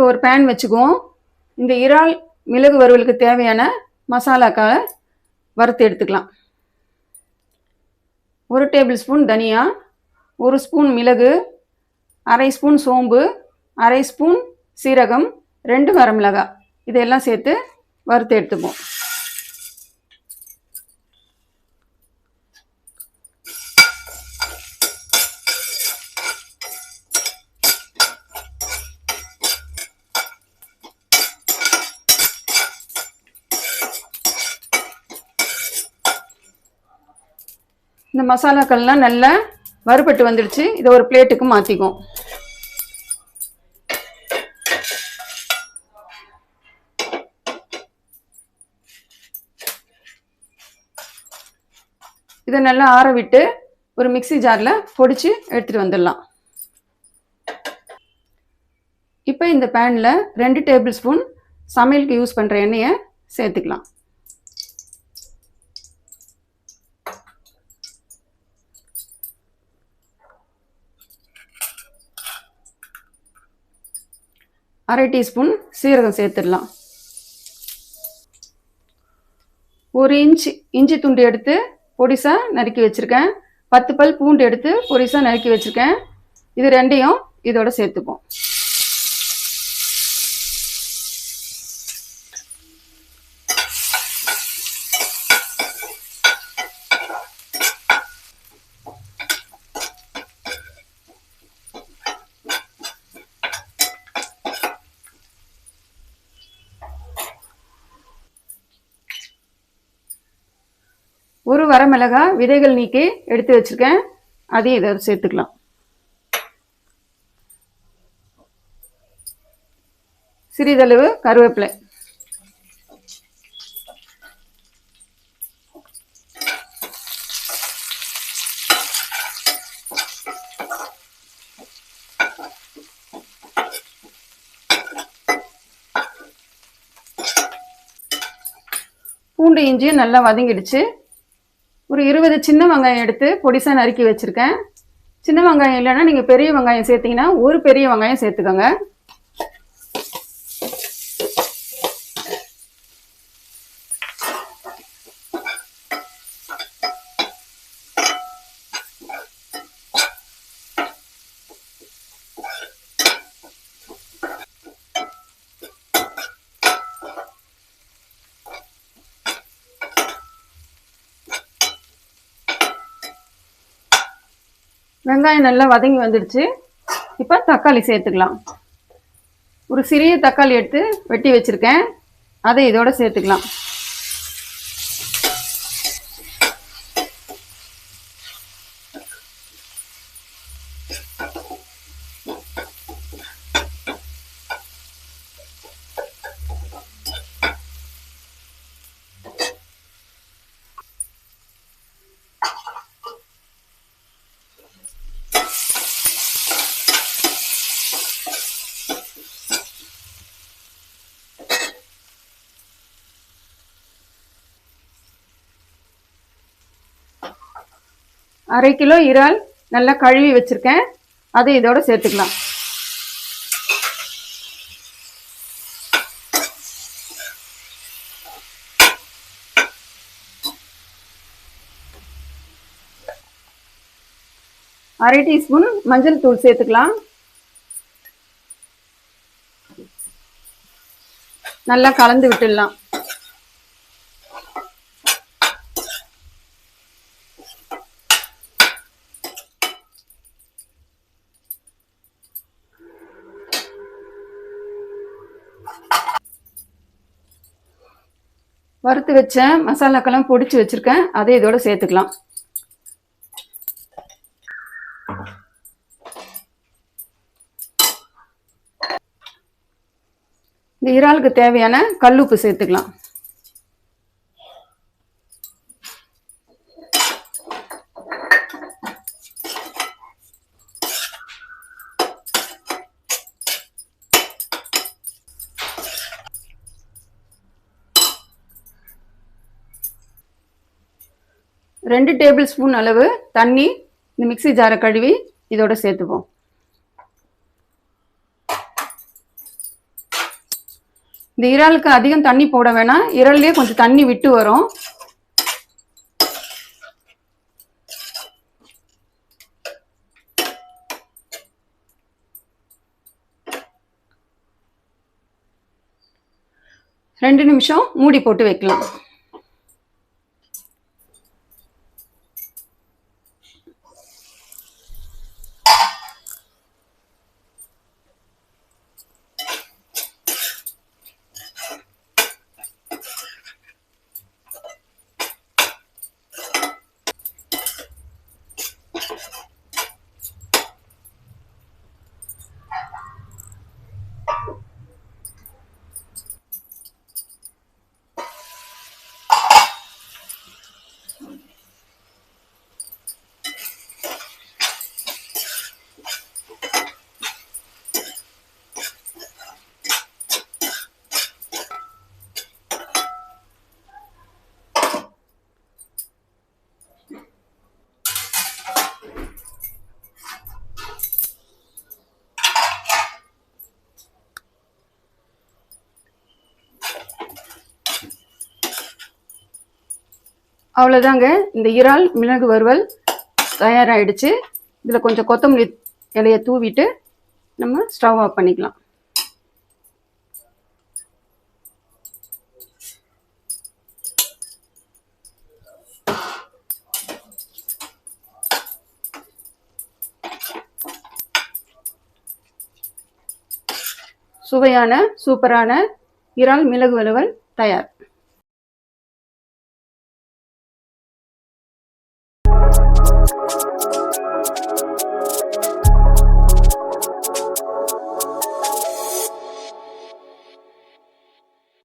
இப்போ ஒரு பேன் வச்சுக்குவோம். இந்த இறால் மிளகு வறுவலுக்கு தேவையான மசாலாக்களை வறுத்து எடுத்துக்கலாம். 1 டேபிள் ஸ்பூன் தனியா, 1 ஸ்பூன் மிளகு, அரை ஸ்பூன் சோம்பு, அரை ஸ்பூன் சீரகம், 2 வரமிளகாய் இதெல்லாம் சேர்த்து வறுத்து எடுத்துப்போம். இந்த மசாலாக்கள்லாம் நல்லா வறுபட்டு வந்துடுச்சு. இதை ஒரு பிளேட்டுக்கு மாற்றிக்கும். இதை நல்லா ஆற விட்டு ஒரு மிக்ஸி ஜாரில் பொடிச்சு எடுத்துகிட்டு வந்துடலாம். இப்போ இந்த பேனில் 2 டேபிள் ஸ்பூன் சமையலுக்கு யூஸ் பண்ணுற எண்ணெயை சேர்த்துக்கலாம். அரை டீஸ்பூன் சீரகம் சேர்த்துடலாம். 1 இன்ச் இஞ்சி துண்டு எடுத்து பொடிசாக நறுக்கி வச்சுருக்கேன். 10 பல் பூண்டு எடுத்து பொடிசாக நறுக்கி வச்சுருக்கேன். இது ரெண்டையும் இதோட சேர்த்துப்போம். ஒரு வரமிளகாய் விதைகள் நீக்கி எடுத்து வச்சிருக்கேன். அதையும் இதை சேர்த்துக்கலாம். சிறிதளவு கருவேப்பிலை, பூண்டு இஞ்சியும் நல்லா வதங்கிடுச்சு. ஒரு 20 சின்ன வெங்காயம் எடுத்து பொடிசாக நறுக்கி வச்சுருக்கேன். சின்ன வெங்காயம் இல்லைன்னா நீங்கள் பெரிய வெங்காயம் சேர்த்திங்கன்னா ஒரு பெரிய வெங்காயம் சேர்த்துக்கோங்க. வெங்காயம் நல்லா வதங்கி வந்துடுச்சு. இப்போ தக்காளி சேர்த்துக்கலாம். ஒரு சிறிய தக்காளி எடுத்து வெட்டி வச்சுருக்கேன். அதை இதோட சேர்த்துக்கலாம். அரை கிலோ இறால் நல்லா கழுவி வச்சிருக்கேன். அதை இதோட சேர்த்துக்கலாம். அரை டீஸ்பூன் மஞ்சள் தூள் சேர்த்துக்கலாம். நல்லா கலந்து விட்டுடலாம். வறுத்து வச்ச மசாலாக்கெல்லாம் பொடிச்சு வச்சிருக்கேன். அதை இதோட சேர்த்துக்கலாம். இந்த இறாலுக்கு தேவையான கல்லுப்பு சேர்த்துக்கலாம். ரெண்டு டேபிள் ஸ்பூன் அளவு தண்ணி இந்த மிக்ஸி ஜாரை கழுவி இதோட சேர்த்துப்போம். இந்த இறாலுக்கு அதிகம் தண்ணி போட வேணாம், இறால்லேயே கொஞ்சம் தண்ணி விட்டு வரும். ரெண்டு நிமிஷம் மூடி போட்டு வைக்கலாம். அவ்வளோதாங்க, இந்த இறால் மிளகு வறுவல் தயாராகிடுச்சு. இதில் கொஞ்சம் கொத்தமல்லி இலையை தூவிட்டு நம்ம ஸ்டவ் ஆஃப் பண்ணிக்கலாம். சுவையான சூப்பரான இறால் மிளகு வறுவல் தயார்.